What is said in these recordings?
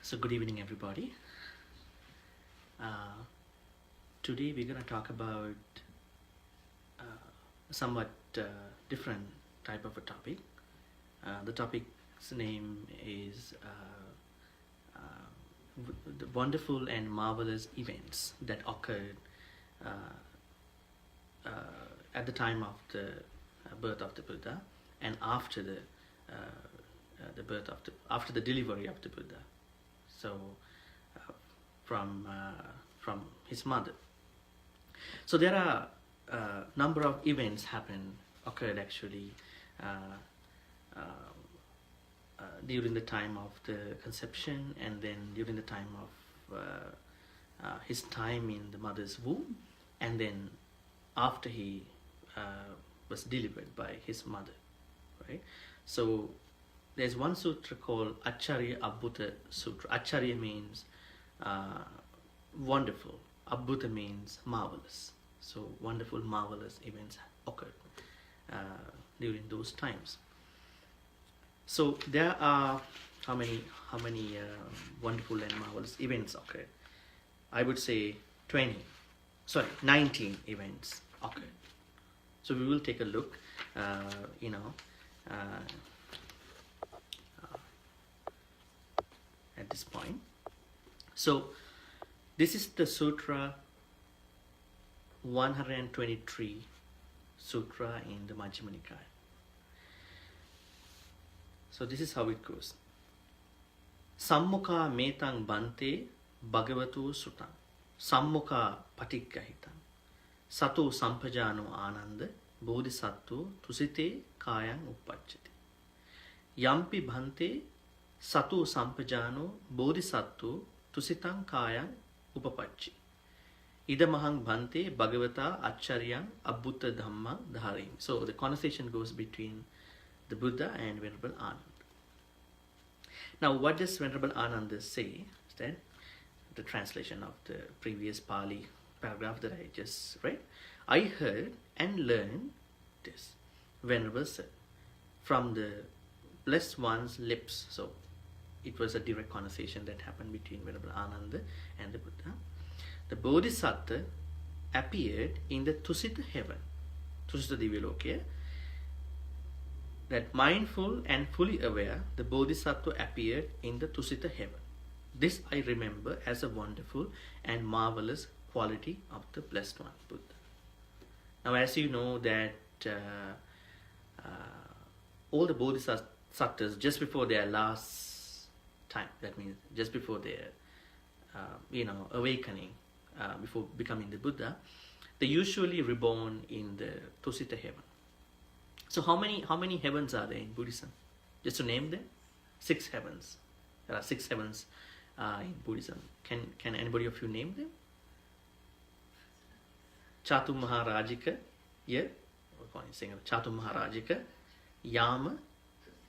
So good evening, everybody. Today we're going to talk about a somewhat different type of a topic. The topic's name is the wonderful and marvelous events that occurred at the time of the birth of the Buddha and after the after the delivery of the Buddha. So from his mother. So there are a number of events occurred actually during the time of the conception, and then during the time of his time in the mother's womb, and then after he was delivered by his mother, right? So there's one sutra called Acchariya-abbhūta Sutta. Acchariya means wonderful. Abbhūta means marvelous. So wonderful, marvelous events occurred during those times. So there are how many wonderful and marvelous events occurred? I would say 19 events occurred. So we will take a look, at this point. So this is the Sutra 123 Sutra in the Majjhima Nikaya. So this is how it goes. Sammukha metang bante bhagavatu sutang. Sammukha patiggahitam. Sato sampajano ananda bodhisattva tusite kayang uppacchati. Yampi bhante Sato sampajano bodhisattva tusitang kayang upapacchi. Idamahang bhante bhagavata acharya-abbhūta dhamma dharim. So the conversation goes between the Buddha and Venerable Ananda. Now what does Venerable Ananda say? Is that the translation of the previous Pali paragraph that I just read? I heard and learned this, Venerable said, from the Blessed One's lips. So it was a direct conversation that happened between Venerable Ananda and the Buddha. The Bodhisattva appeared in the Tusita heaven, Tusita Divyaloka. That mindful and fully aware, the Bodhisattva appeared in the Tusita heaven. This I remember as a wonderful and marvelous quality of the Blessed One, Buddha. Now as you know that all the Bodhisattvas just before their last time, that means just before their awakening, before becoming the Buddha, they usually reborn in the Tusita heaven. So how many heavens are there in Buddhism? Just to name them, 6 heavens. There are 6 heavens in Buddhism. Can anybody of you name them? Chatu Maharajika, yeah, Chatu Maharajika, Yama,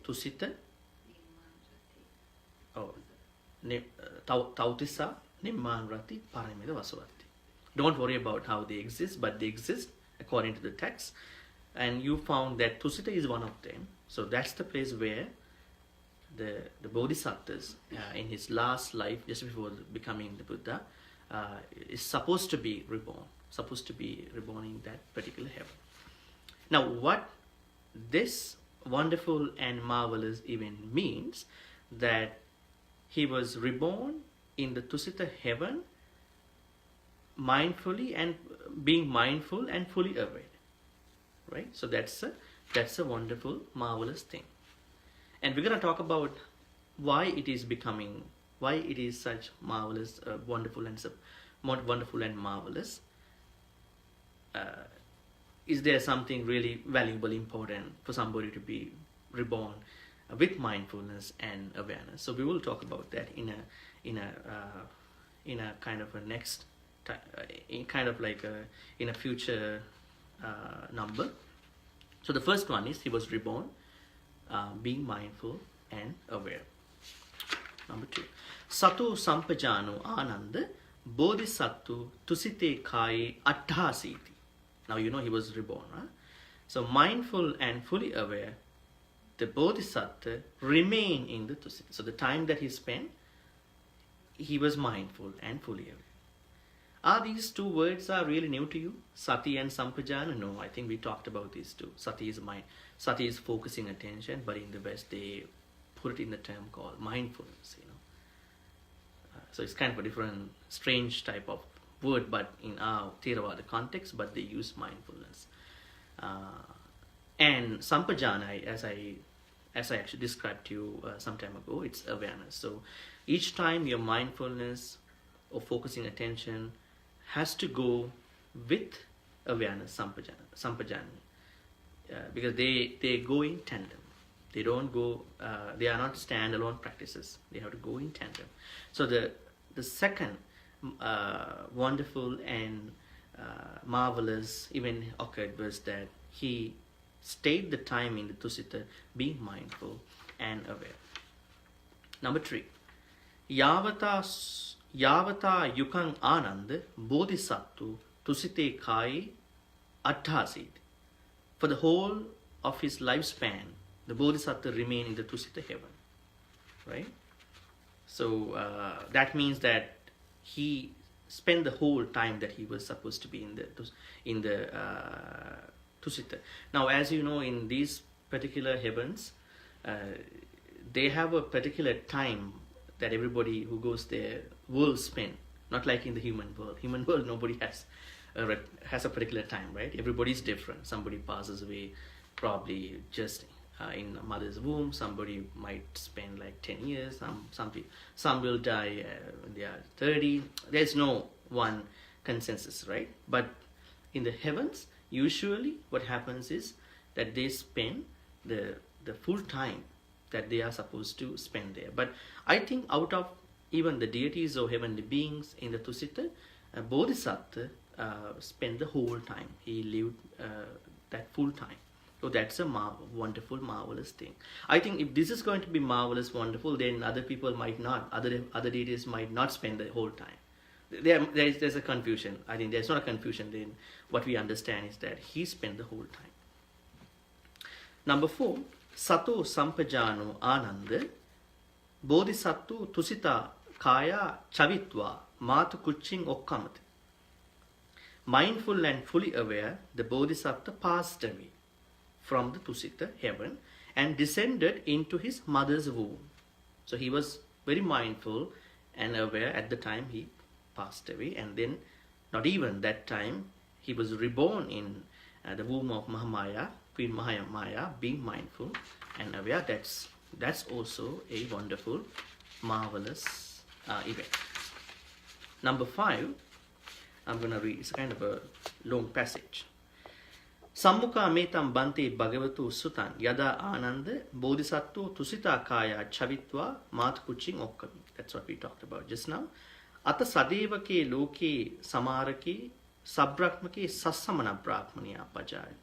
Tusita, Tautisa, Nimmanrati, Paramita Vasavati. Don't worry about how they exist, but they exist according to the text. And you found that Tusita is one of them. So that's the place where the Bodhisattvas in his last life, just before becoming the Buddha, is supposed to be reborn in that particular heaven. Now what this wonderful and marvelous event means, that he was reborn in the Tusita heaven mindfully and being mindful and fully aware, right? So that's a wonderful, marvelous thing. And we're going to talk about why it is such marvelous, wonderful and marvelous. Is there something really valuable, important for somebody to be reborn with mindfulness and awareness? So we will talk about that in a kind of a next, in a future number. So the first one is he was reborn, being mindful and aware. Number 2, Sato sampajano ananda bodhisattva tusite kai atthasiti. Now you know he was reborn, right? So mindful and fully aware, the Bodhisattva remain in the Tusita. So the time that he spent he was mindful and fully aware. Are these two words are really new to you? Sati and Sampajana? No, I think we talked about these two. Sati is mind. Sati is focusing attention, but in the West they put it in the term called mindfulness. So it's kind of a different, strange type of word, but in our Theravada context, but they use mindfulness. And Sampajana, as I actually described to you some time ago, it's awareness. So each time your mindfulness or focusing attention has to go with awareness, Sampajana, because they go in tandem. They don't go. They are not standalone practices. They have to go in tandem. So the second wonderful and marvelous event occurred was that he stayed the time in the Tusita, being mindful and aware. Number 3, Yavata yukang ananda bodhisattva tusite kai attasit. For the whole of his lifespan, the bodhisattva remained in the Tusita heaven, right? So that means that he spent the whole time that he was supposed to be in the Tusita. Now, as you know, in these particular heavens, they have a particular time that everybody who goes there will spend. Not like in the human world. Human world, nobody has a particular time, right? Everybody's different. Somebody passes away probably just in a mother's womb. Somebody might spend like 10 years. Some will die when they are 30. There's no one consensus, right? But in the heavens, usually what happens is that they spend the full time that they are supposed to spend there. But I think out of even the deities or heavenly beings in the Tusita, Bodhisattva spent the whole time. He lived that full time. So that's a wonderful, marvelous thing. I think if this is going to be marvelous, wonderful, then other people might not, other deities might not spend the whole time. There's a confusion. I think there's not a confusion. Then what we understand is that he spent the whole time. Number 4, Sato Sampajano Ananda Bodhisattva Tusita Kaya Chavitva Matu Kuching Okkamati. Mindful and fully aware, the Bodhisattva passed away from the Tusita heaven and descended into his mother's womb. So he was very mindful and aware at the time he passed away, and then not even that time he was reborn in the womb of Mahamaya, Queen Mahamaya, being mindful and aware. That's also a wonderful, marvelous event. Number 5, I'm going to read. It's kind of a long passage. Sammukha metam bante bhagavatu sutan yada ananda bodhisattva tusita kaya chavitva matkuching okkami. That's what we talked about just now. Ata sadevake loke samarake sabrakmake sassamana brahmaniya pajaya.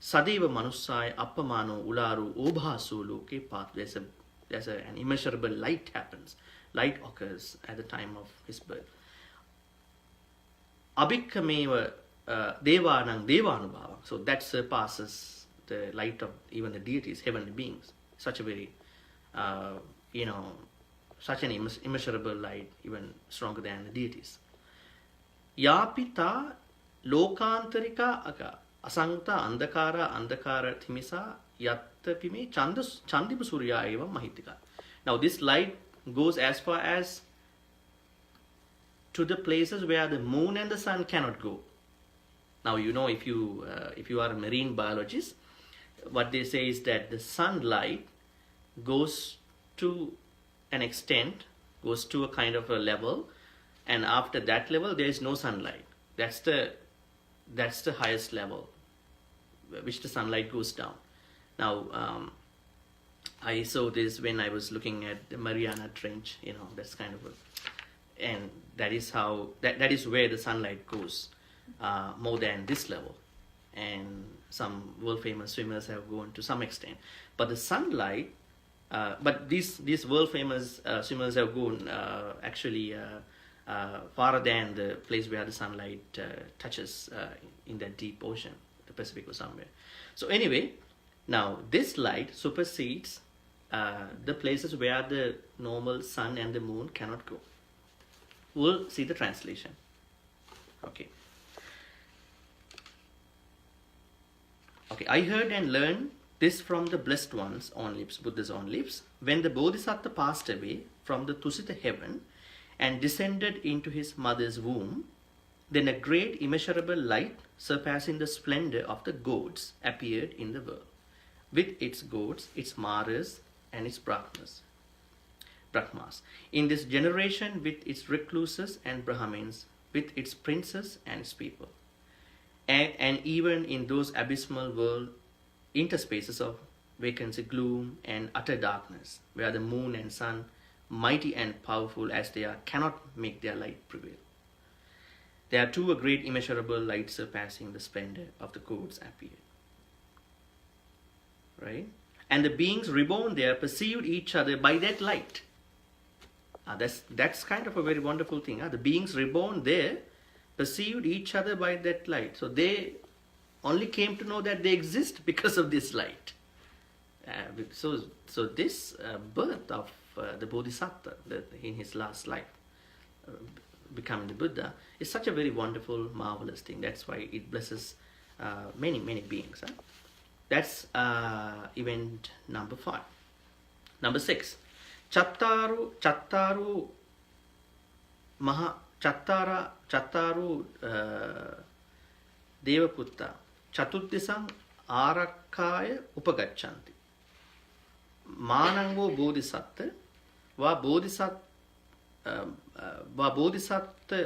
Sadeva manussaya appamano ularu obhasu loke path. There's an immeasurable light happens. Light occurs at the time of his birth. Abhikkameva devanang devanubhava. So that surpasses the light of even the deities, heavenly beings. Such a very, such an immeasurable light, even stronger than the deities. Yapita lokantarika asangta andakara thimisa yattapime chandipa surya eva mahitika. Now this light goes as far as to the places where the moon and the sun cannot go. Now you know, if you are a marine biologist, what they say is that the sunlight goes to an extent, goes to a kind of a level, and after that level there is no sunlight. That's the highest level, which the sunlight goes down. Now I saw this when I was looking at the Mariana Trench. That's kind of and that is how that is where the sunlight goes. More than this level, and some world famous swimmers have gone to some extent, but the sunlight but these world famous swimmers have gone actually farther than the place where the sunlight touches in that deep ocean, the Pacific or somewhere. So anyway, now this light supersedes the places where the normal sun and the moon cannot go. We'll see the translation. Okay. Okay, I heard and learned this from the blessed one's own lips, Buddha's own lips. When the Bodhisattva passed away from the Tusita heaven and descended into his mother's womb, then a great immeasurable light surpassing the splendor of the gods appeared in the world, with its gods, its maras, and its brahmas. In this generation, with its recluses and brahmins, with its princes and its people, and even in those abysmal world interspaces of vacancy, gloom, and utter darkness, where the moon and sun, mighty and powerful as they are, cannot make their light prevail. There are two great immeasurable lights surpassing the splendor of the gods appeared. Right? And the beings reborn there perceived each other by that light. That's kind of a very wonderful thing. The beings reborn there perceived each other by that light. So they only came to know that they exist because of this light. So this birth of the Bodhisattva in his last life, becoming the Buddha, is such a very wonderful, marvelous thing. That's why it blesses many, many beings. That's event number 5. Number 6. Chattaru Devaputta Chaturdisang Arakkaya Upagachanti. Manango Bodhisattva Va Bodhisattva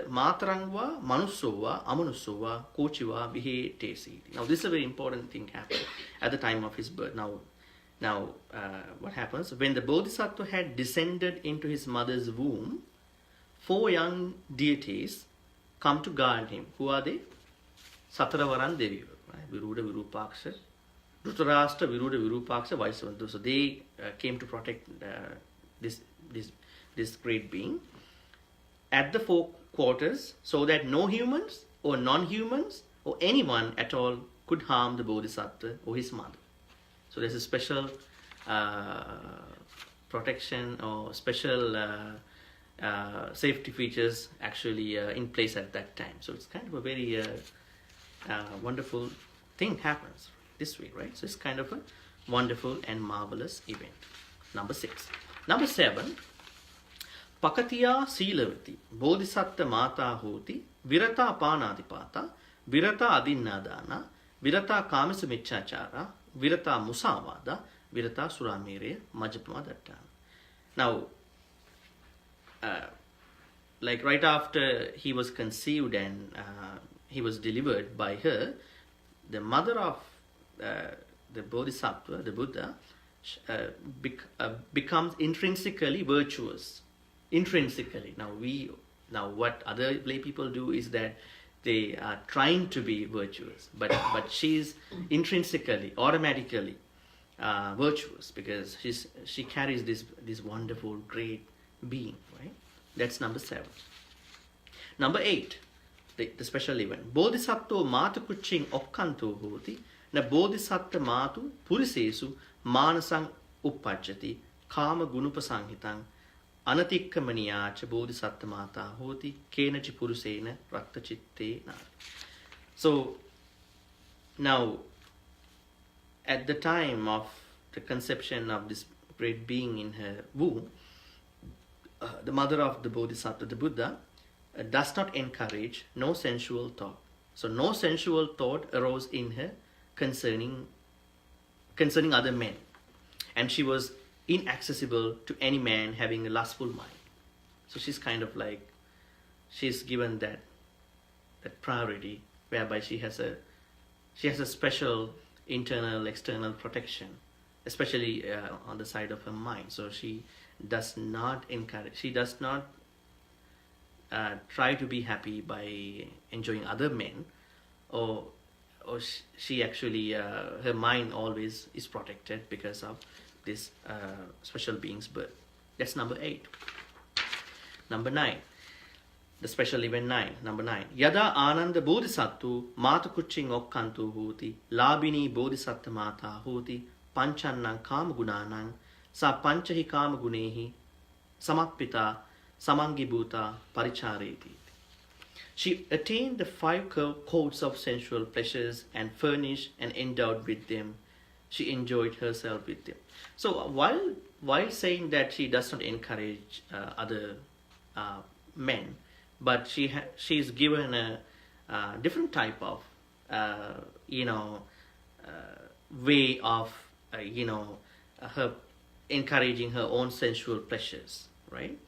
Matarangva Manusova Amanusova Kochiva Vihe Tesi. Now this is a very important thing happened at the time of his birth. Now what happens? When the Bodhisattva had descended into his mother's womb, 4 young deities come to guard him. Who are they? Sataravaran Devi, right? Viruda Virupaksha, Dhritarashtra Viruda Virupaksha, Vaisavanta. So they came to protect this great being at the 4 quarters, so that no humans or non-humans or anyone at all could harm the Bodhisattva or his mother. So there's a special protection or special safety features actually in place at that time. So it's kind of a very wonderful thing happens this way, right? So it's kind of a wonderful and marvelous event. Number 6. Number 7. Pakatiya Silavati Bodhisattva Mata Hoti Virata Panadipata Virata Adinnadana Virata Kamisa Michachara Virata Musavada Virata Suramire Majapama Dattana. Now, like right after he was conceived and he was delivered by her, the mother of the Bodhisattva, the Buddha, becomes intrinsically virtuous. Intrinsically. Now what other lay people do is that they are trying to be virtuous, but she's intrinsically, automatically virtuous, because she carries this wonderful, great being, right? That's number 7. Number 8, the special event. Bodhisattva matu kuching okkanto hoti na bodhisattva matu purisesu manasang uppajjati kama gunupasanghitang Anatikkamaniyacha Bodhisattva Mata Hoti Kenachi Purusena Rakta Chitte Nara. So now, at the time of the conception of this great being in her womb, the mother of the Bodhisattva, the Buddha, does not encourage no sensual thought. So no sensual thought arose in her concerning other men, and she was inaccessible to any man having a lustful mind. So she's kind of like, she's given that priority, whereby she has a special internal, external protection, especially on the side of her mind. So she does not encourage, she does not try to be happy by enjoying other men, or she actually, her mind always is protected because of this special being's birth. That's number 8. Number 9. The special event 9. Number 9. Yada Ananda Bodhisattu Mata Kuching Okkantu Hoti Labini Bodhisattva Mata Hoti Panchanang Kama Gunanang Sa Panchahi Kama Gunehi Samappita samangibhuta parichareti. She attained the 5 codes of sensual pleasures and furnished and endowed with them. She enjoyed herself with them. So while saying that she does not encourage other men, but she is given a different type of way of her encouraging her own sensual pleasures, right?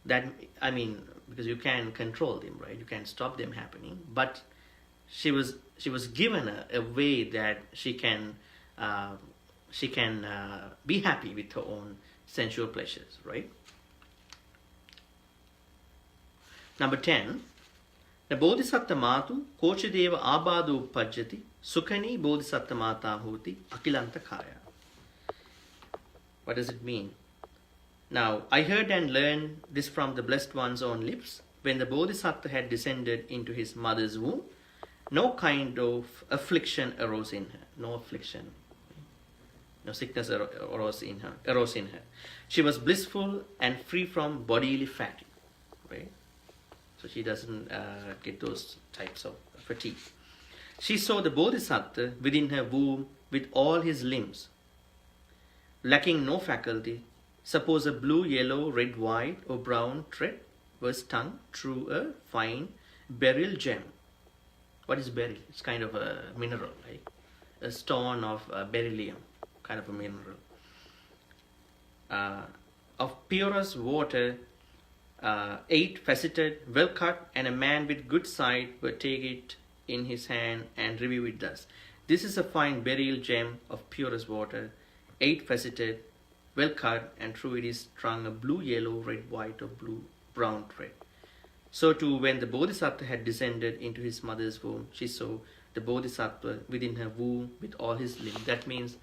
That, I mean, because you can control them, right? You can stop them happening, but she was given a way that she can be happy with her own sensual pleasures, right? Number 10. The Bodhisatta Matu Kochadeva Abhādu Pajjati Sukhani Bodhisatta Mata Huti Akilanta Kaya. What does it mean? Now, I heard and learned this from the Blessed One's own lips. When the Bodhisatta had descended into his mother's womb, no kind of affliction arose in her. No affliction. No sickness arose in her. She was blissful and free from bodily fatigue. Right? So she doesn't get those types of fatigue. She saw the Bodhisatta within her womb with all his limbs, lacking no faculty. Suppose a blue, yellow, red, white, or brown thread was strung through a fine beryl gem. What is beryl? It's kind of a mineral, like a stone of beryllium, kind of a mineral. Of purest water, 8-faceted, well cut, and a man with good sight would take it in his hand and review it thus. This is a fine beryl gem of purest water, 8-faceted, well cut, and through it is strung a blue, yellow, red, white, or blue, brown thread. So too, when the Bodhisatta had descended into his mother's womb, she saw the Bodhisattva within her womb with all his limbs. That means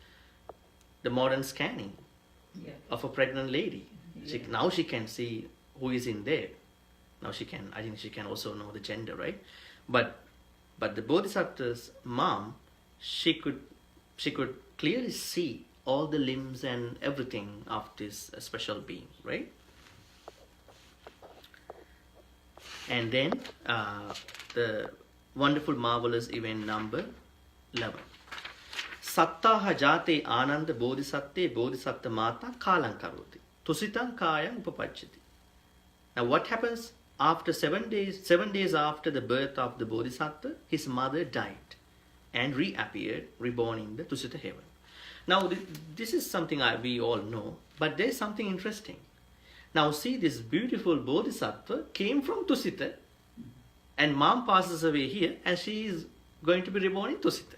the modern scanning of a pregnant lady. Yeah. Now she can see who is in there. Now I think she can also know the gender, right? But the Bodhisattva's mom, she could clearly see all the limbs and everything of this special being, right? And then the wonderful, marvelous event number 11. Sattaha jate ananda bodhisatte bodhisatta mata kalang karoti. Tusitang kayang upapajjati. Now what happens after 7 days after the birth of the Bodhisatta, his mother died and reappeared, reborn in the Tusita heaven. Now this is something we all know, but there's something interesting. Now see, this beautiful Bodhisattva came from Tusita, and mom passes away here, and she is going to be reborn in Tusita.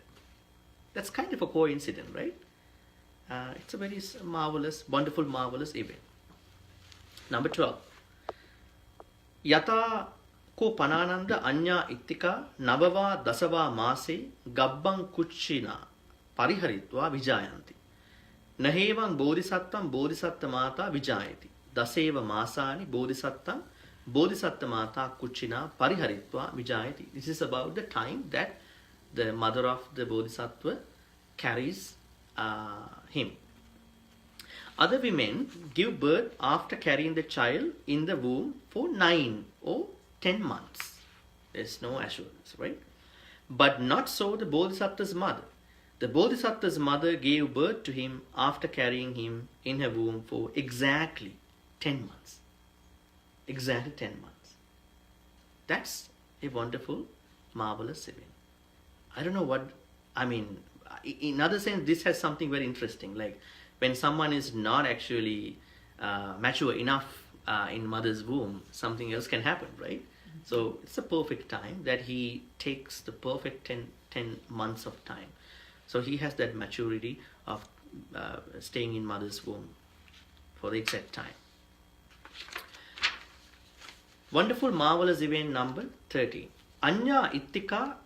That's kind of a coincidence, right? It's a very marvelous, wonderful, marvelous event. Number 12. Yata ko panananda anya ittika navava dasava mase gabbang kuchina pariharitva vijayanti. Nahevan bodhisattam bodhisatta mata vijayati. Daseva masani bodhisattam bodhisatta mata kuchina pariharitva vijayati. This is about the time that the mother of the bodhisattva carries him. Other women give birth after carrying the child in the womb for 9 or 10 months. There's no assurance, right? But not so the Bodhisattva's mother. The Bodhisattva's mother gave birth to him after carrying him in her womb for exactly 10 months. Exactly 10 months. That's a wonderful, marvelous event. I don't know what, I mean, in other sense, this has something very interesting. Like when someone is not actually mature enough in mother's womb, something else can happen, right? Mm-hmm. So it's a perfect time that he takes the perfect 10 months of time. So he has that maturity of staying in mother's womb for the exact time. Wonderful, marvelous event number 30. Anya ittika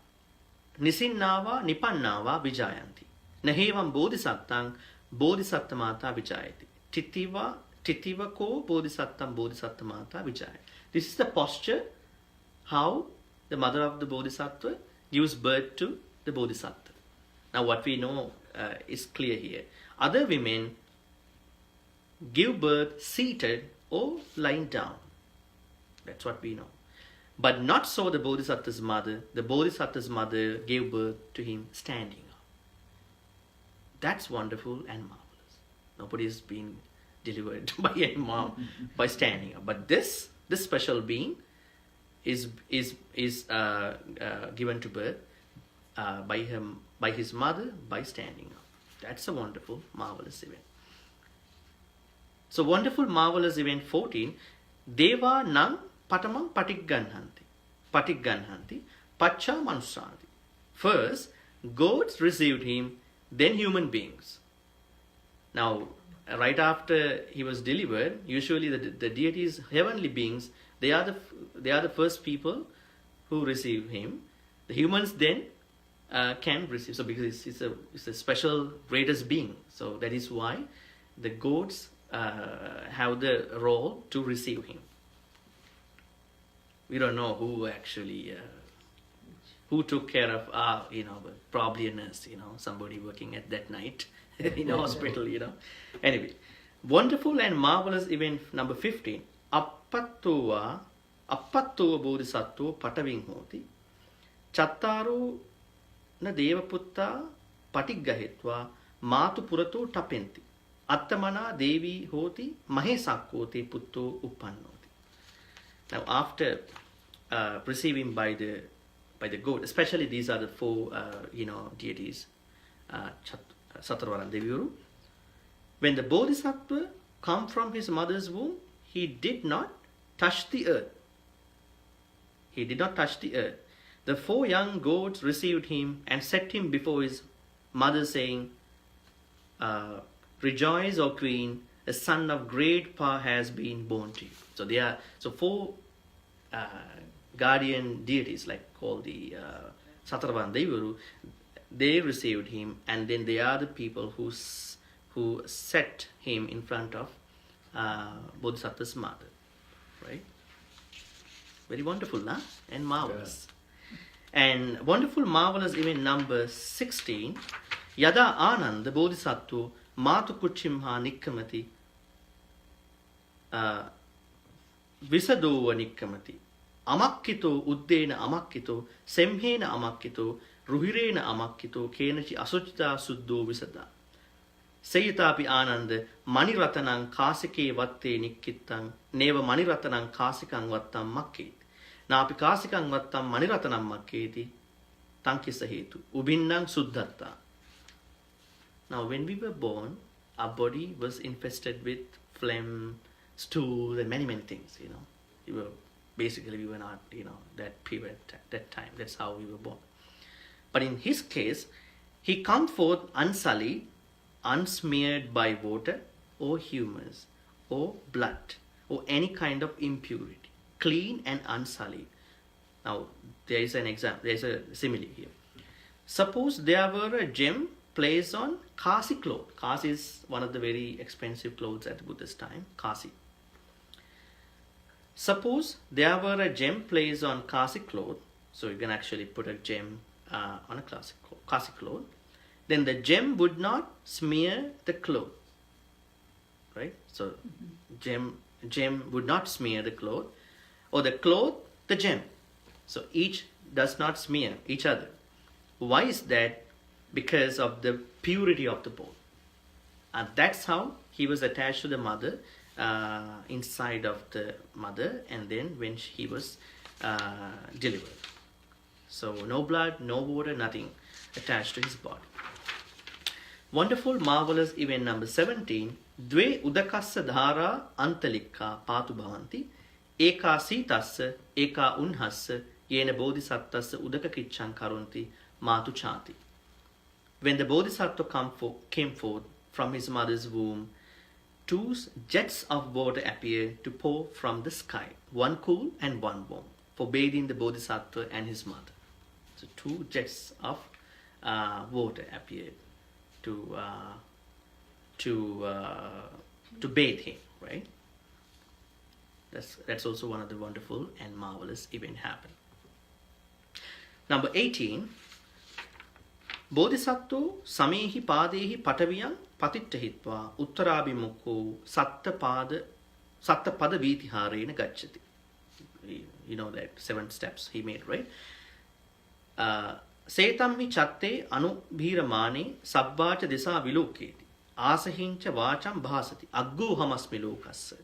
nisinnava nipannava vijayanti. Nahevam bodhisattang bodhisatta mata vijayati. Titiva ko bodhisattam bodhisatta mata vijayati. This is the posture how the mother of the bodhisattva gives birth to the bodhisattva. Now what we know is clear here. Other women give birth seated or lying down. That's what we know. But not so the Bodhisattva's mother. The Bodhisattva's mother gave birth to him standing up. That's wonderful and marvelous. Nobody is being delivered by any mom by standing up. But this special being is given to birth by his mother by standing up. That's a wonderful, marvelous event. So wonderful, marvelous event 14. Deva nang patamam patigganhanti. Patigganhanti. Pacha manusanti. First, gods received him, then human beings. Now, right after he was delivered, usually the deities, heavenly beings, they are the first people who receive him. The humans then can receive. So because it's a special greatest being. So that is why the gods have the role to receive him. We don't know who actually who took care of probably a nurse, somebody working at that night in a hospital, Anyway, wonderful and marvelous event number 15. Appattuva bodhisattva pataving hoti chattaro na devaputta patiggahitva matu purato tapenti attamana devi hoti mahesakkoti putto uppannoti. Now after receiving by the god, especially these are the four deities, Satarvaran Devyuru. When the Bodhisattva come from his mother's womb, he did not touch the earth. He did not touch the earth. The four young gods received him and set him before his mother, saying, "Rejoice, O queen, a son of great power has been born to you." So four guardian deities, like called the Satarvan Devyuru, they received him, and then they are the people who set him in front of Bodhisattva's mother, right? Very wonderful, nah? And marvelous. Yeah. And wonderful, marvelous event number 16. Yada Ananda Bodhisattva Matu Kuchimha Nikkamati Visadova Nikkamati Amakkito Uddena Amakkito Semhena Amakkito Ruhirena Amakkito Kenachi Asuchita Suddho Visada Sayatapi Ananda Maniratanang Kasike Vatte Nikkitang Neva Maniratanang Kasikang Vattam Makketi Napi Kasikang Vattam Maniratanam Makketi Tankisahetu Ubinnang Suddhatta. Now when we were born, our body was infested with phlegm, stool, and many things, We were not, that period, that time. That's how we were born. But in his case, he come forth unsullied, unsmeared by water or humus or blood or any kind of impurity, clean and unsullied. Now, there is an example, there is a simile here. Suppose there were a gem placed on Kasi cloth. Kasi is one of the very expensive clothes at Buddha's time, Kasi. Suppose there were a gem placed on Kasi cloth, so you can actually put a gem on a Kasi cloth, then the gem would not smear the cloth, right? So gem would not smear the cloth, or the cloth the gem. So each does not smear each other. Why is that? Because of the purity of the both. And that's how he was attached to the mother, inside of the mother, and then when he was delivered. So no blood, no water, nothing attached to his body. Wonderful, marvelous event number 17. Dve udakassa dhara antalikka patu bhavanti eka sitassa eka unhassa yena bodhisattvassa udaka kicchan karunti matu chati. When the Bodhisattva came forth from his mother's womb, two jets of water appeared to pour from the sky, one cool and one warm, for bathing the Bodhisattva and his mother. So two jets of water appeared to bathe him, right? That's also one of the wonderful and marvelous event happened. Number 18. Bodhisattva samehi padehi pataviyam patittahitva uttarabhimukho satta pada vitiharena gacchati. you know that 7 steps he made, right? Setamhi chatte anubhiramane sabbāca desa viloketi āsahinca vācam bhāsati aggo hamasmi lokassa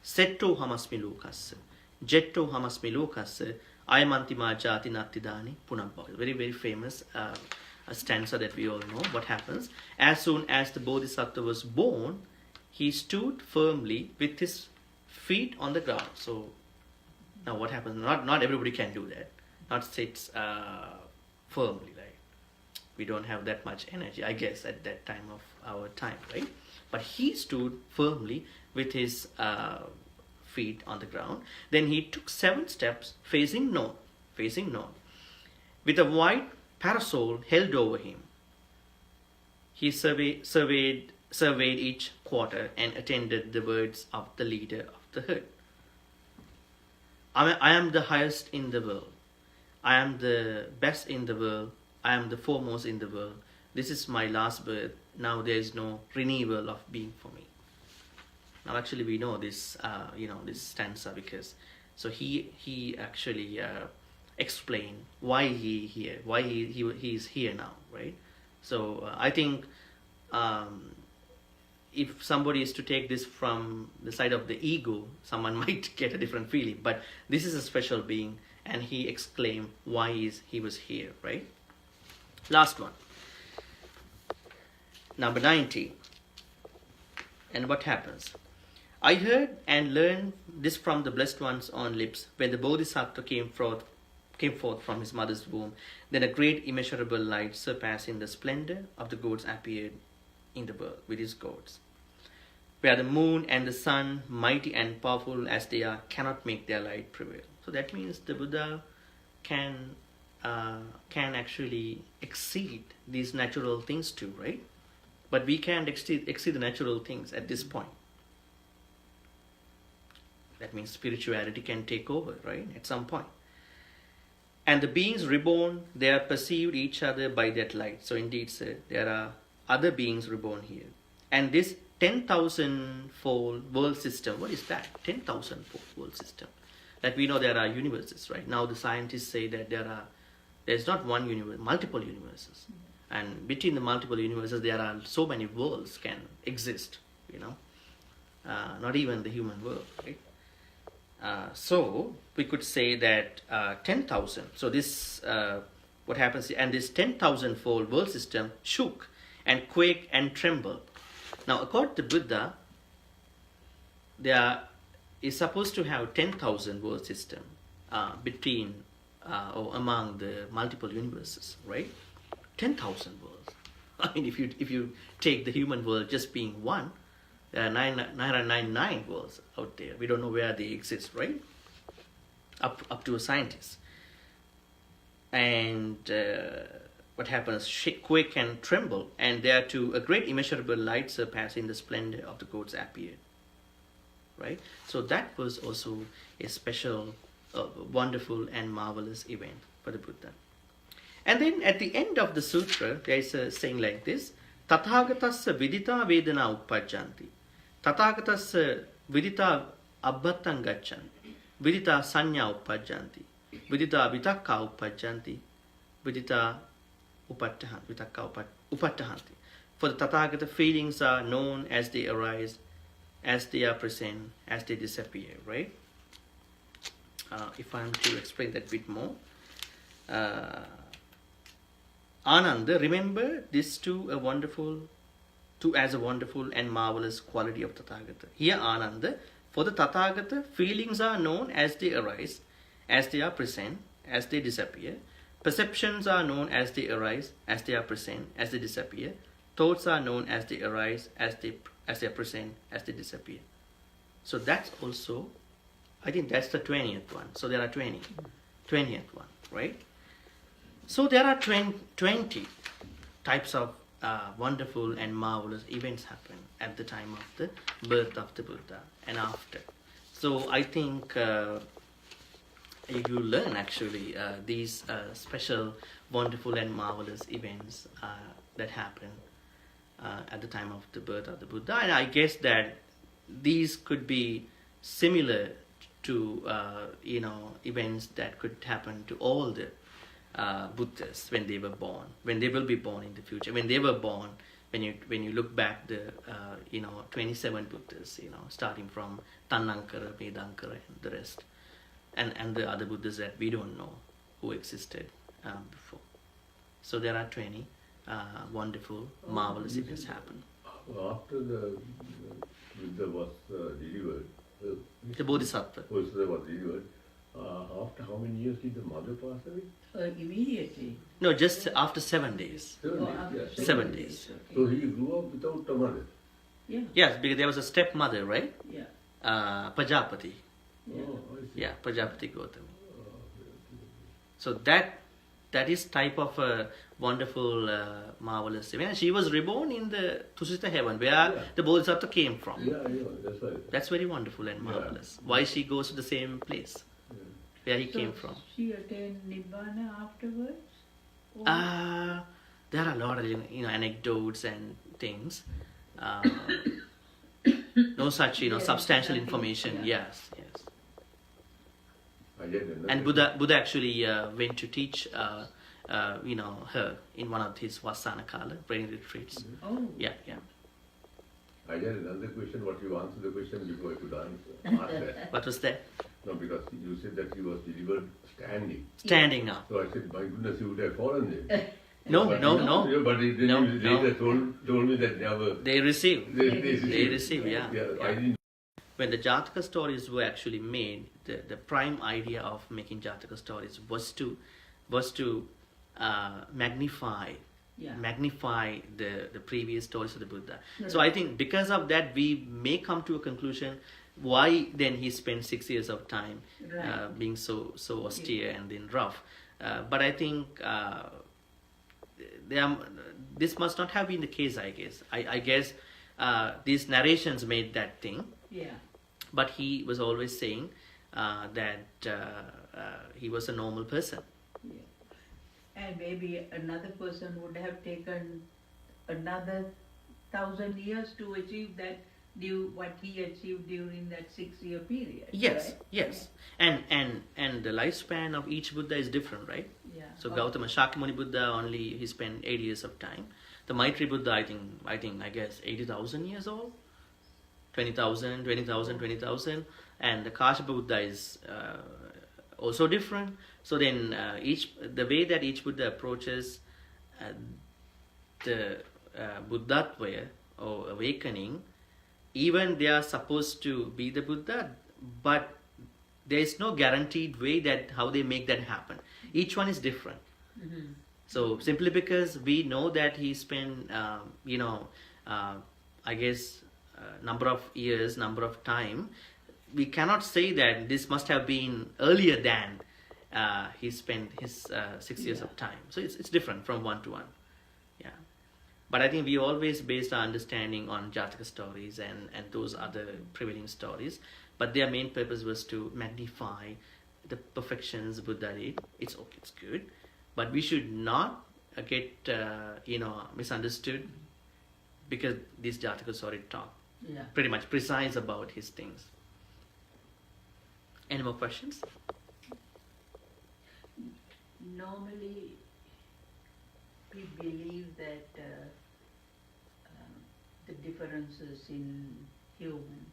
setto hamasmi lokassa jetto hamasmi lokassa ayamantima jati nattidani punabbhava. Very, very famous a stanza that we all know. What happens? As soon as the Bodhisattva was born, he stood firmly with his feet on the ground. So now what happens? Not everybody can do that. Not sits firmly. Like, we don't have that much energy, I guess, at that time of our time, right? But he stood firmly with his feet on the ground. Then he took 7 steps facing north, with a white parasol held over him. He surveyed each quarter and attended the words of the leader of the herd. I am the highest in the world. I am the best in the world. I am the foremost in the world. This is my last birth. Now there is no renewal of being for me. Now actually we know this, this stanza because so he actually explained why he is here now, right? So I think if somebody is to take this from the side of the ego, someone might get a different feeling. But this is a special being, and he exclaimed why he was here, right? Last one. Number 90. And what happens? I heard and learned this from the Blessed One's own lips when the Bodhisattva came forth from his mother's womb. Then a great immeasurable light surpassing the splendor of the gods appeared in the world with his gods. Where the moon and the sun, mighty and powerful as they are, cannot make their light prevail. So that means the Buddha can actually exceed these natural things too, right? But we can't exceed the natural things at this point. That means spirituality can take over, right? At some point. And the beings reborn, they are perceived each other by that light. So indeed, sir, there are other beings reborn here. And this 10,000-fold world system, what is that? 10,000-fold world system. That we know there are universes, right? Now the scientists say that there's not one universe, multiple universes. And between the multiple universes, there are so many worlds can exist, not even the human world, right? So we could say that 10,000. So this, what happens, and this 10,000-fold world system shook and quaked and trembled. Now, according to Buddha, there is supposed to have 10,000 world system between or among the multiple universes, right? 10,000 worlds. I mean, if you take the human world just being one, there are 999 worlds out there. We don't know where they exist, right? Up to a scientist. And what happens? Quake and tremble, and there too a great immeasurable light surpassing the splendor of the gods appeared. Right? So that was also a special, wonderful and marvelous event for the Buddha. And then at the end of the sutra, there is a saying like this: Tathāgatassa vidita vedana uppajjanti. Tathāgatassa vidita abbhattam gacchanti. Vidita sanya uppajjanti. Vidita vitakka uppajjanti. Vidita upattahanti. For the Tathagata, feelings are known as they arise, as they are present, as they disappear, right? If I am to explain that a bit more. Ananda, remember this too as a wonderful and marvelous quality of Tathagata. Here Ananda, for the Tathagata, feelings are known as they arise, as they are present, as they disappear. Perceptions are known as they arise, as they are present, as they disappear. Thoughts are known as they arise, as they are present, as they disappear. So that's also, I think that's the 20th one. So there are 20th one, right? So there are 20 types of wonderful and marvelous events happen at the time of the birth of the Buddha and after. So I think you learn actually these special, wonderful and marvelous events that happen at the time of the birth of the Buddha. And I guess that these could be similar to events that could happen to all the Buddhas when they were born, when they will be born in the future, when they were born. When you look back the 27 Buddhas, starting from Tannankara, Vedankara, and the rest, and the other Buddhas that we don't know who existed before. So there are 20 wonderful, marvelous events happen. After the Buddha was delivered, The Bodhisattva. Bodhisattva was delivered. After how many years did the mother pass away? Immediately. No, just after 7 days. 7 days. After 7 days. Okay. So he grew up without a mother. Yeah. Yes, because there was a stepmother, right? Yeah. Prajapati. Yeah. Oh, I see. Yeah, Prajapati Gautami. Okay. So that is type of a wonderful, marvelous event. And she was reborn in the Tusita heaven, where the Bodhisattva came from. Yeah, that's right. That's very wonderful and marvelous. Why she goes to the same place where he came from? She attained Nibbana afterwards? Or- There are a lot of anecdotes and things. No such substantial information. Yes. I get it. And Buddha actually went to teach her in one of his Vasana Kala training retreats. Oh. Yeah. I had another question, what you answered the question before I could ask that. What was that? No, because you said that he was delivered standing. Standing up. So I said, my goodness, you would have fallen there. No. Yeah, but then No, you later told me that never. They receive. They receive, yeah. I didn't. When the Jataka stories were actually made, the prime idea of making Jataka stories was to magnify the previous stories of the Buddha. Right. So I think because of that, we may come to a conclusion why then he spent 6 years of time being so austere and then rough. But I think this must not have been the case, I guess. I guess these narrations made that thing. Yeah. But he was always saying that he was a normal person. Yeah. And maybe another person would have taken another 1,000 years to achieve that, what he achieved during that 6-year period. Yes, right? yes. And the lifespan of each Buddha is different, right? Yeah. So Gautama Shakyamuni Buddha he spent 8 years of time. The Maitri Buddha, I guess 80,000 years old. 20,000, 20,000. And the Kashyapa Buddha is also different. So then the way that each Buddha approaches the Buddhatva or awakening, even they are supposed to be the Buddha, but there is no guaranteed way that how they make that happen. Each one is different. Mm-hmm. So simply because we know that he spent, I guess, number of years, number of time, we cannot say that this must have been earlier than he spent his 6 years of time. So it's different from one to one. Yeah. But I think we always based our understanding on Jataka stories and those other prevailing stories. But their main purpose was to magnify the perfections Buddha did. It's okay, it's good. But we should not get misunderstood because these Jataka stories talk pretty much precise about his things. Any more questions? Normally, we believe that the differences in human,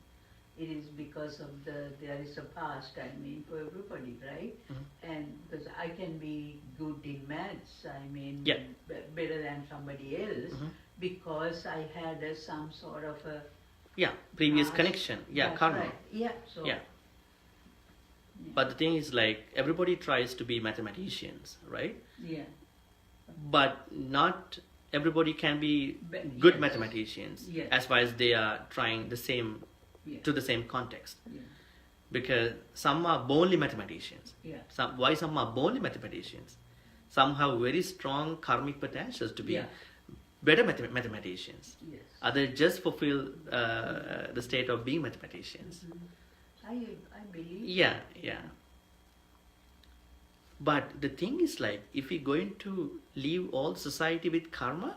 it is because of there is a past, for everybody, right? Mm-hmm. And because I can be good in maths, better than somebody else, Mm-hmm. because I had some sort of a previous past. connection. That's Karma. right. Yeah, so. Yeah. But the thing is, like, everybody tries to be mathematicians, right? Yeah. But not everybody can be good Yes. mathematicians Yes. as far as they are trying the same to the same context. Yeah. Because some are bornly mathematicians. Yeah. Why some are bornly mathematicians? Some have very strong karmic potentials to be better mathematicians. Yes. Others just fulfill the state of being mathematicians. Mm-hmm. I believe. Yeah. But the thing is, like, if we're going to leave all society with karma,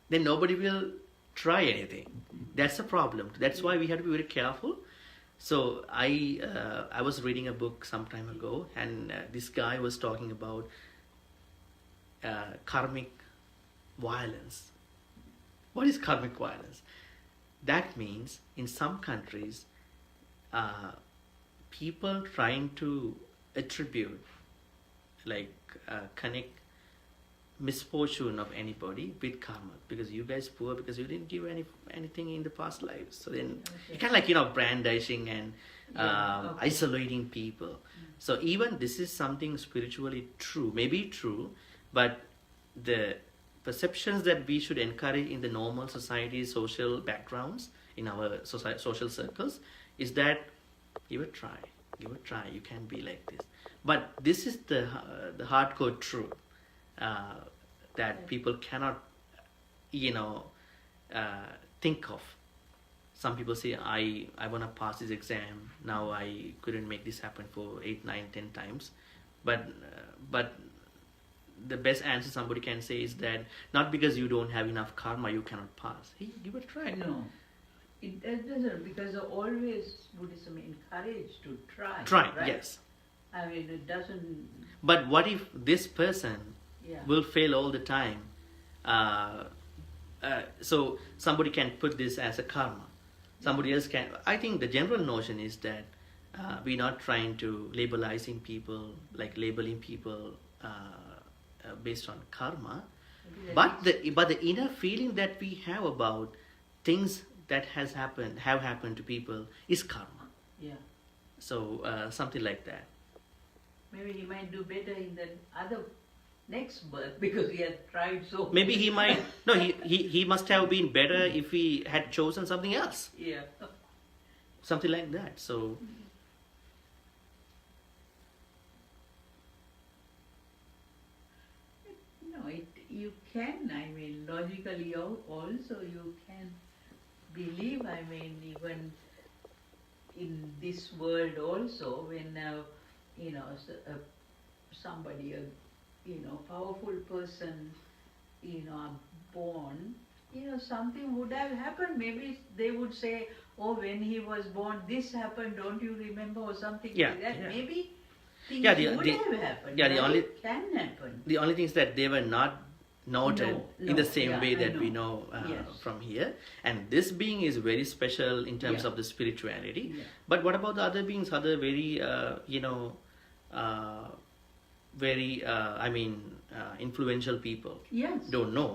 then nobody will try anything. That's the problem. That's why we have to be very careful So I was reading a book some time ago, and this guy was talking about karmic violence. What is karmic violence? That means in some countries, people trying to attribute, like connect misfortune of anybody with karma, because you guys poor because you didn't give anything in the past lives. So then Okay. kind of like brandishing and Yeah, okay. isolating people. So even this is something spiritually true, maybe true, but the perceptions that we should encourage in the normal society, social backgrounds, in our social circles, is that give it a try. You can be like this. But this is the hardcore truth that people cannot, think of. Some people say, I want to pass this exam. Now I couldn't make this happen for 8, 9, 10 times. But the best answer somebody can say is that not because you don't have enough karma, you cannot pass. Hey, give it a try. No, it doesn't, because always Buddhism encouraged to try. Try, right? yes. I mean, it doesn't. But what if this person Yeah. will fail all the time? So somebody can put this as a karma. Somebody else can. I think the general notion is that we're not trying to labeling people based on karma, but the inner feeling that we have about things that have happened to people is karma. Yeah. So something like that. Maybe he might do better in the other next birth because he has tried so. Maybe he might. No, he must have been better if he had chosen something else. Yeah. Something like that. So No, you can. I mean, logically also you can believe. I mean, even in this world also, when somebody, powerful person, are born, something would have happened. Maybe they would say, "Oh, when he was born, this happened. Don't you remember?" or something Yeah, like that. yeah. Maybe things Yeah, would have happened. yeah, the right? only- can happen. the only thing is that they were not noted in the No, same yeah, way I that we know. know Yes. from here. And this being is very special in terms Yeah. of the spirituality. Yeah. But what about the other beings? Other very, very, influential people Yes. don't know.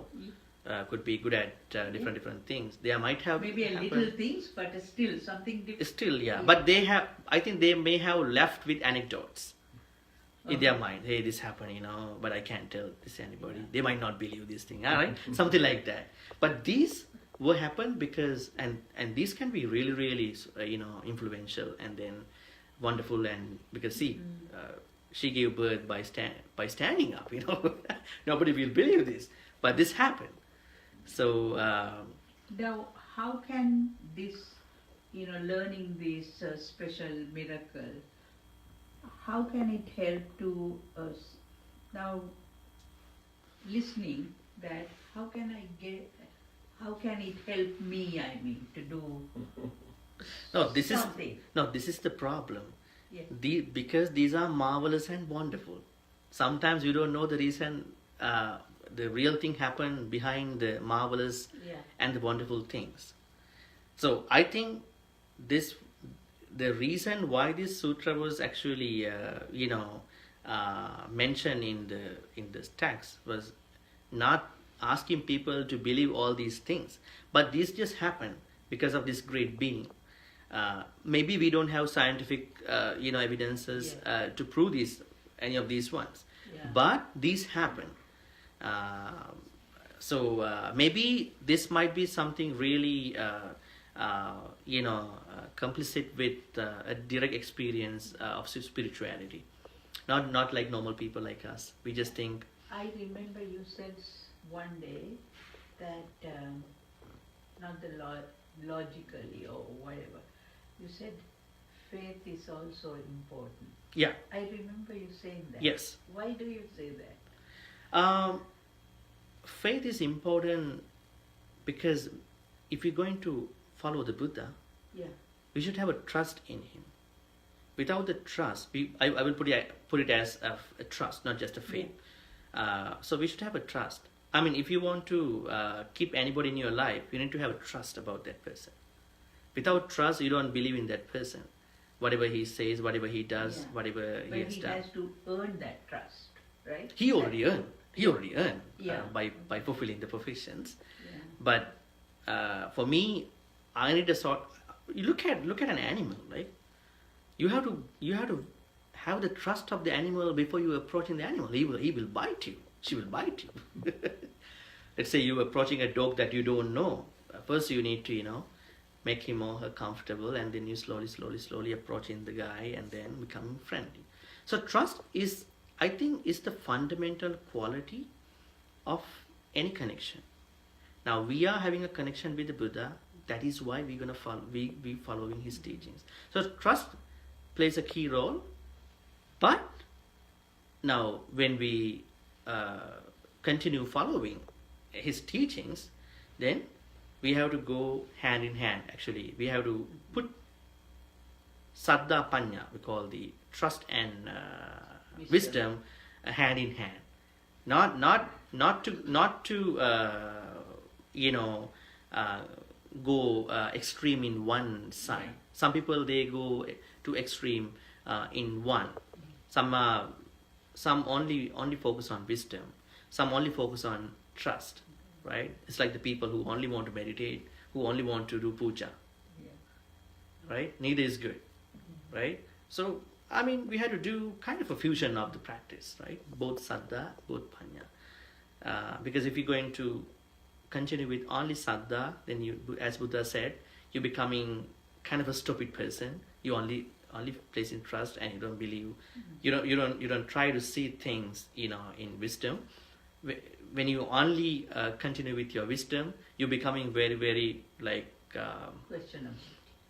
Could be good at different things. They might have Maybe a happened. little things, but still something different. Still, yeah. But they have. I think they may have left with anecdotes in their mind. Hey, this happened, but I can't tell this to anybody. Yeah. They might not believe this thing. All right, something like that. But these will happen because, and these can be really, really, influential and then wonderful. And because see, she gave birth by standing up. Nobody will believe this, but this happened. So. Now, how can this, learning this special miracle, how can it help to us? Now, listening that, how can it help me, to do No, this something? this is the problem. Yeah. Because these are marvelous and wonderful. Sometimes you don't know the reason, the real thing happened behind the marvelous Yeah. and the wonderful things. So I think the reason why this sutra was actually, mentioned in this text was not asking people to believe all these things, but these just happened because of this great being. Maybe we don't have scientific, evidences to prove any of these ones, Yeah. but these happen. So maybe this might be something really, complicit with a direct experience of spirituality. Not like normal people like us. We just think. I remember you said one day that, not the logically or whatever, you said faith is also important. Yeah. I remember you saying that. Yes. Why do you say that? Faith is important because if you're going to follow the Buddha, Yeah. we should have a trust in him. Without the trust, I will put it as a trust, not just a faith. So we should have a trust. I mean, if you want to keep anybody in your life, you need to have a trust about that person. Without trust, you don't believe in that person. Whatever he says, whatever he does, whatever he has done. But he has to earn that trust, right? He already earned. By fulfilling the professions. Yeah. But for me, I need a sort. You look at an animal, right? You have to have the trust of the animal before you approaching the animal. He will bite you. She will bite you. Let's say you're approaching a dog that you don't know. First, you need to make him or her comfortable, and then you slowly approaching the guy, and then becoming friendly. So trust is, I think, is the fundamental quality of any connection. Now we are having a connection with the Buddha. That is why we're gonna follow. We following his teachings. So trust plays a key role. But now when we continue following his teachings, then we have to go hand in hand. Actually, we have to put saddha panya, we call the trust and wisdom, hand in hand. Not to go extreme in one side. Some people, they go to extreme in one. Some only focus on wisdom. Some only focus on trust. Right? It's like the people who only want to meditate, who only want to do puja. Right? Neither is good. Right? So, I mean, we had to do kind of a fusion of the practice, right? Both saddha, both panya. Because if you're going to continue with only saddha, then you, as Buddha said, you're becoming kind of a stupid person. You only place in trust, and you don't believe. You don't try to see things, in wisdom. When you only continue with your wisdom, you're becoming very, very Questionable.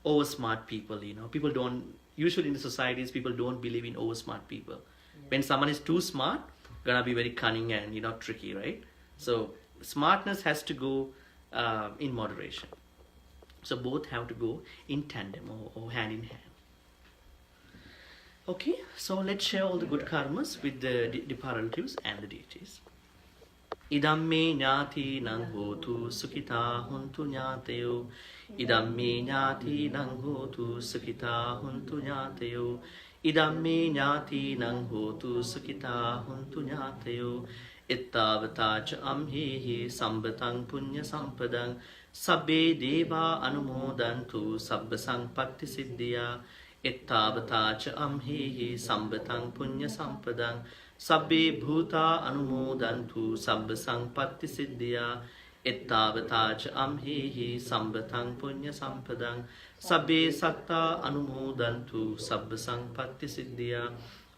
Over smart people. People don't, usually in the societies, people don't believe in over smart people. When someone is too smart, gonna be very cunning and tricky, right? So smartness has to go in moderation. So both have to go in tandem or hand in hand. Okay, so let's share all the good karmas with the relatives and the deities. Idamme ñāti nang hotu sukhita huntu ñāteyo. Idamme ñāti nang hotu sukhita huntu ñāteyo. Idamme ñāti nang hotu sukhita huntu ñāteyo. Ittavata ca amhehi sambatang punya sampadang. Sabbe deva anumodantu sabba sangpatti siddhya. Ittavata ca amhehi sambatang punya sampadang. Sabbe bhuta anumodantu sabba sangpatti siddhya. Ittavata ca amhehi sambatang punya sampadang. Sabbe satta anumodantu sabba sangpatti siddhya.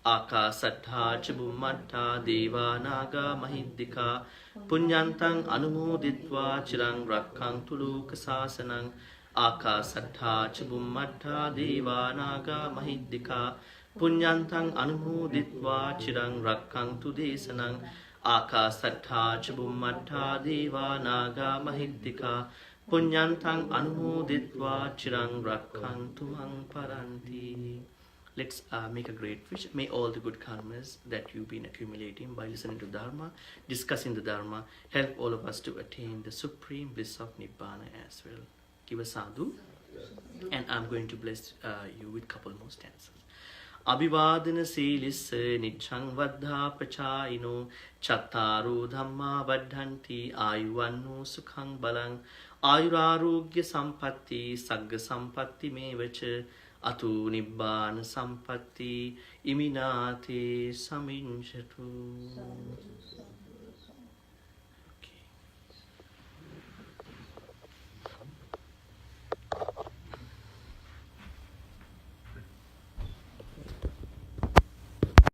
Akasattha ca bhummattha deva naga mahiddhika. Punyantang anumoditva chirang rakkhaṅtu lokasasanang. Akasattha ca bhummattha deva naga mahiddhika. Punyantang anumoditva chirang rakkhaṅtu desanang. Akasattha ca bhummattha deva naga mahiddhika. Punyantang anumoditva chirang rakkhaṅtu maṅ paranti. Let's make a great wish. May all the good karmas that you've been accumulating by listening to Dharma, discussing the Dharma, help all of us to attain the supreme bliss of Nibbana as well. Give a sadhu. And I'm going to bless you with a couple more stanzas. Abhivadana silissa nichang vaddha pachayino chattaru dhamma vaddhanti ayuvannu sukhang balang ayurarogya sampatti sagga sampatti mevacha atu nibbana sampatti iminate saminchatu.